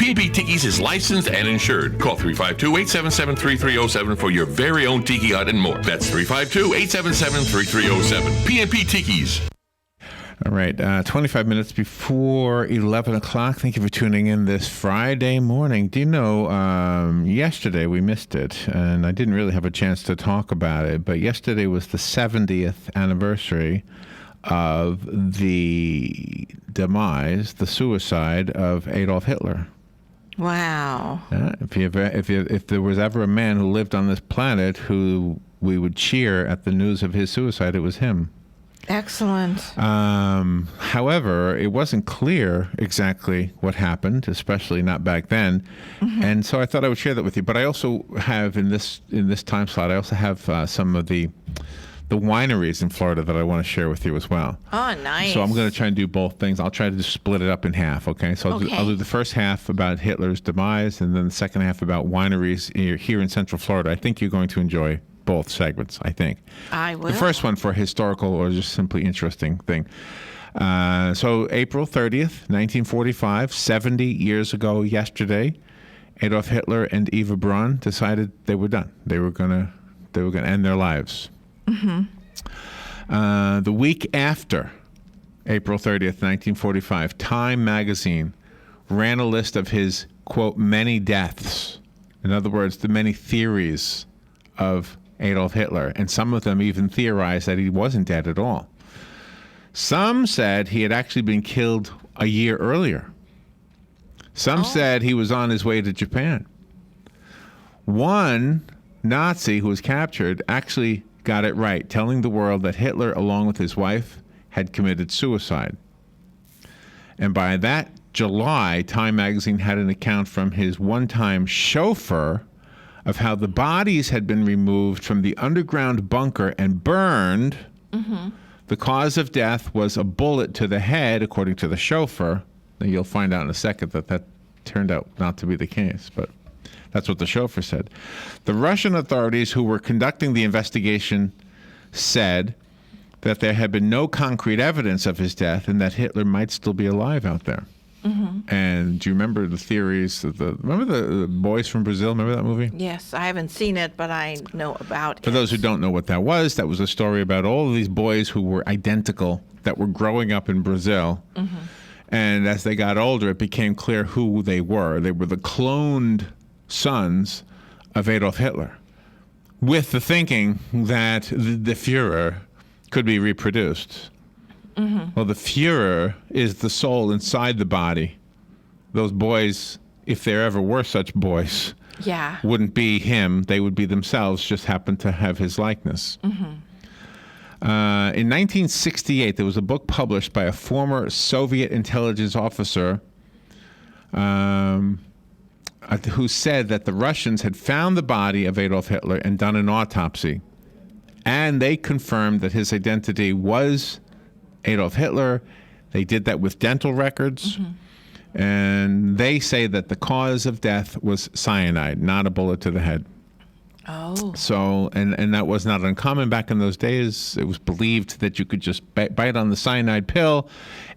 P&P Tiki's is licensed and insured. Call 352-877-3307 for your very own tiki hut and more. That's 352-877-3307. P&P Tiki's. All right, 25 minutes before 11 o'clock. Thank you for tuning in this Friday morning. Do you know, yesterday we missed it, and I didn't really have a chance to talk about it, but yesterday was the 70th anniversary of the demise, the suicide of Adolf Hitler. Wow. If there was ever a man who lived on this planet who we would cheer at the news of his suicide, it was him. Excellent. However, it wasn't clear exactly what happened, especially not back then. Mm-hmm. And so I thought I would share that with you. But I also have in this time slot, I also have some of the wineries in Florida that I want to share with you as well. Oh, nice. So I'm going to try and do both things. I'll try to just split it up in half, okay? So I'll do the first half about Hitler's demise and then the second half about wineries here in Central Florida. I think you're going to enjoy both segments, I think. I will. The first one for historical or just simply interesting thing. So April 30th, 1945, 70 years ago yesterday, Adolf Hitler and Eva Braun decided they were done. They were gonna end their lives. Mm-hmm. The week after April 30th, 1945, Time magazine ran a list of his, quote, many deaths. In other words, the many theories of Adolf Hitler, and some of them even theorized that he wasn't dead at all. Some said he had actually been killed a year earlier. Some said he was on his way to Japan. One Nazi who was captured actually got it right, telling the world that Hitler, along with his wife, had committed suicide. And by that July, Time magazine had an account from his one-time chauffeur of how the bodies had been removed from the underground bunker and burned. Mm-hmm. The cause of death was a bullet to the head, according to the chauffeur. Now, you'll find out in a second that turned out not to be the case, but that's what the chauffeur said. The Russian authorities who were conducting the investigation said that there had been no concrete evidence of his death and that Hitler might still be alive out there. Mm-hmm. And do you remember the theories? Remember the Boys from Brazil? Remember that movie? Yes, I haven't seen it, but I know about it. For those who don't know what that was a story about all of these boys who were identical that were growing up in Brazil. Mm-hmm. And as they got older, it became clear who they were. They were the cloned sons of Adolf Hitler, with the thinking that the Führer could be reproduced. Mm-hmm. Well, the Führer is the soul inside the body. Those boys, if there ever were such boys, wouldn't be him. They would be themselves, just happen to have his likeness. Mm-hmm. In 1968, there was a book published by a former Soviet intelligence officer who said that the Russians had found the body of Adolf Hitler and done an autopsy. And they confirmed that his identity was Adolf Hitler. They did that with dental records. Mm-hmm. And they say that the cause of death was cyanide, not a bullet to the head. Oh. So, and that was not uncommon back in those days. It was believed that you could just bite on the cyanide pill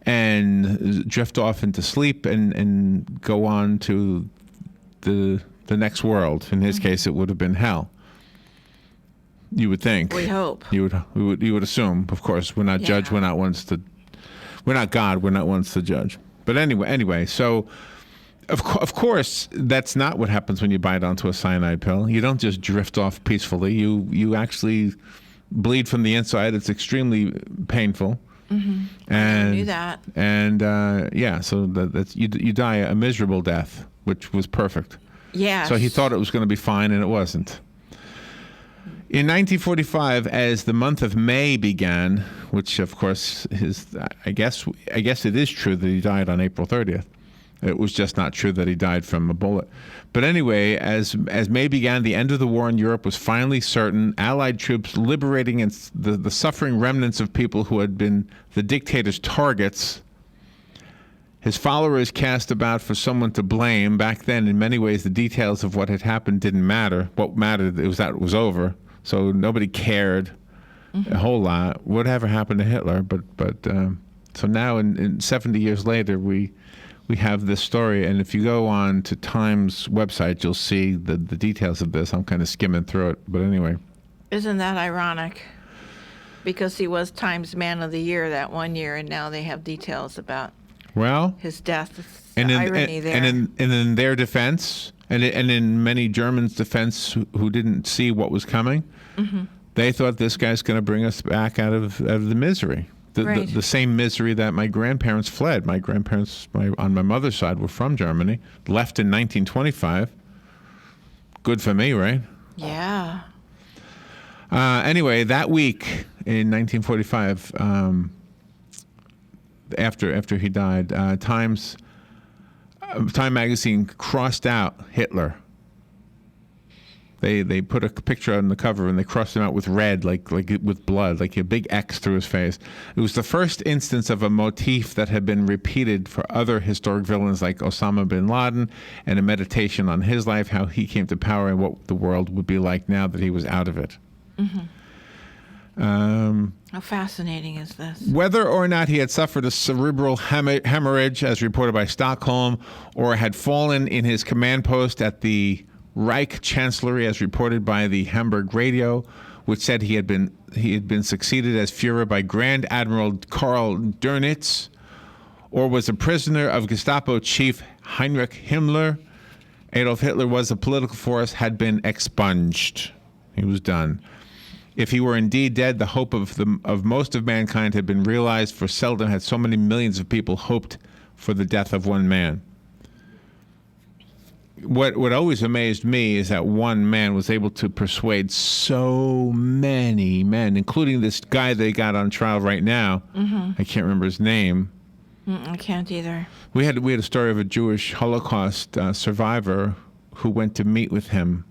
and drift off into sleep and go on to the next world. In his case, it would have been hell. You would think. We hope. You would assume. Of course, we're not judge. We're not God. We're not ones to judge. But anyway. So, of course, that's not what happens when you bite onto a cyanide pill. You don't just drift off peacefully. You actually bleed from the inside. It's extremely painful. Mm-hmm. And I knew that. And so that's you die a miserable death, which was perfect. Yeah. So he thought it was going to be fine, and it wasn't. In 1945, as the month of May began, which of course I guess it is true that he died on April 30th. It was just not true that he died from a bullet. But anyway, as May began, the end of the war in Europe was finally certain. Allied troops liberating the suffering remnants of people who had been the dictator's targets. His followers cast about for someone to blame. Back then, in many ways, the details of what had happened didn't matter. What mattered was that it was over. So nobody cared a whole lot. Whatever happened to Hitler? But so now, in 70 years later, we we have this story. And if you go on to Time's website, you'll see the details of this. I'm kind of skimming through it. But anyway. Isn't that ironic? Because he was Times Man of the Year that one year, and now they have details about his death. It's the irony there. And in their defense, and in many Germans' defense who didn't see what was coming, they thought this guy's going to bring us back out of the misery. The same misery that my grandparents fled. My grandparents on my mother's side were from Germany, left in 1925. Good for me, right? Yeah. Anyway, that week in 1945, after he died, Time magazine crossed out Hitler. They put a picture on the cover and they crossed him out with red, like with blood, like a big X through his face. It was the first instance of a motif that had been repeated for other historic villains like Osama bin Laden, and a meditation on his life, how he came to power, and what the world would be like now that he was out of it. How fascinating is this? Whether or not he had suffered a cerebral hemorrhage, as reported by Stockholm, or had fallen in his command post at the Reich Chancellery, as reported by the Hamburg Radio, which said he had been succeeded as Führer by Grand Admiral Karl Dönitz, or was a prisoner of Gestapo chief Heinrich Himmler, Adolf Hitler was a political force, had been expunged. He was done. If he were indeed dead, the hope of most of mankind had been realized, for seldom had so many millions of people hoped for the death of one man. What always amazed me is that one man was able to persuade so many men, including this guy they got on trial right now. I can't remember his name. I can't either. We had a story of a Jewish Holocaust survivor who went to meet with him,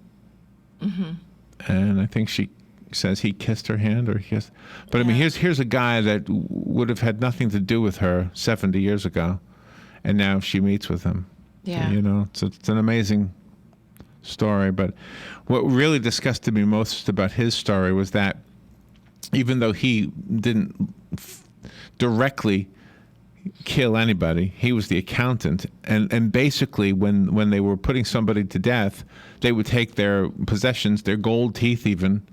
and I think she says he kissed her hand, or he kissed. But I mean, here's a guy that would have had nothing to do with her 70 years ago, and now she meets with him. Yeah. You know, it's an amazing story. But what really disgusted me most about his story was that even though he didn't directly kill anybody, he was the accountant, and basically when they were putting somebody to death, they would take their possessions, their gold teeth even,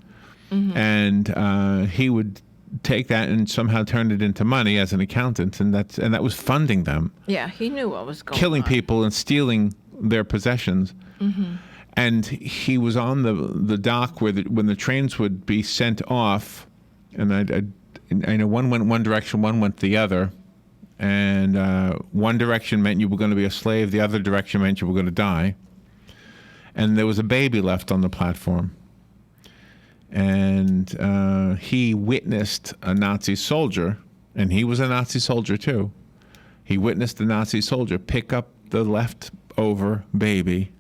and he would take that and somehow turn it into money as an accountant, and that was funding them. Yeah, he knew what was going on. Killing people and stealing their possessions. And he was on the dock where when the trains would be sent off, and I know one went one direction, one went the other, and one direction meant you were going to be a slave, the other direction meant you were going to die, and there was a baby left on the platform. And he witnessed a Nazi soldier, and he was a Nazi soldier too. He witnessed the Nazi soldier pick up the leftover baby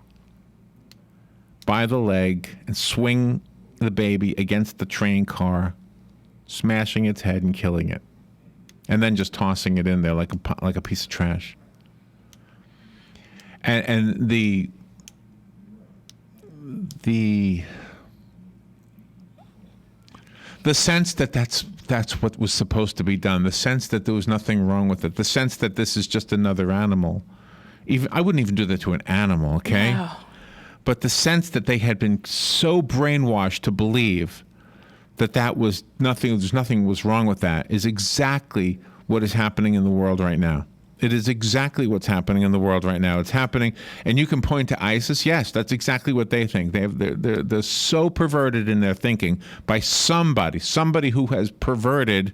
by the leg and swing the baby against the train car, smashing its head and killing it, and then just tossing it in there like a piece of trash. And the sense that that's what was supposed to be done, the sense that there was nothing wrong with it, the sense that this is just another animal. Even I wouldn't even do that to an animal, okay? No. But the sense that they had been so brainwashed to believe that was nothing, nothing was wrong with that, is exactly what is happening in the world right now. It is exactly what's happening in the world right now. It's happening, and you can point to ISIS. Yes, that's exactly what they think. They're so perverted in their thinking by somebody who has perverted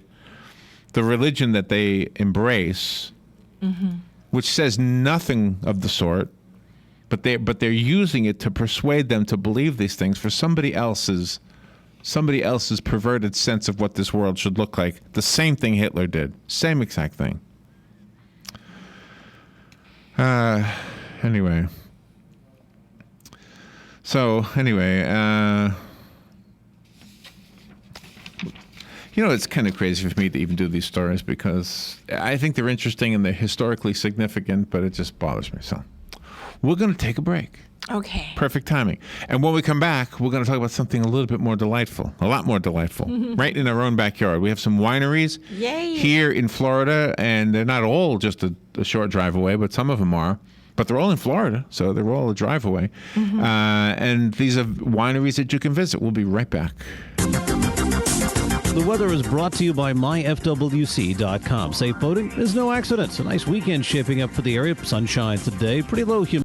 the religion that they embrace, which says nothing of the sort, but they're using it to persuade them to believe these things for somebody else's perverted sense of what this world should look like. The same thing Hitler did. Same exact thing. Anyway. It's kind of crazy for me to even do these stories because I think they're interesting and they're historically significant, but it just bothers me. So We're going to take a break. Okay. Perfect timing. And when we come back, we're going to talk about something a little bit more delightful, a lot more delightful, right in our own backyard. We have some wineries here in Florida, and they're not all just a short drive away, but some of them are. But they're all in Florida, so they're all a drive away. And these are wineries that you can visit. We'll be right back. The weather is brought to you by myfwc.com. Safe boating is no accident. A nice weekend shaping up for the area. Sunshine today. Pretty low humidity.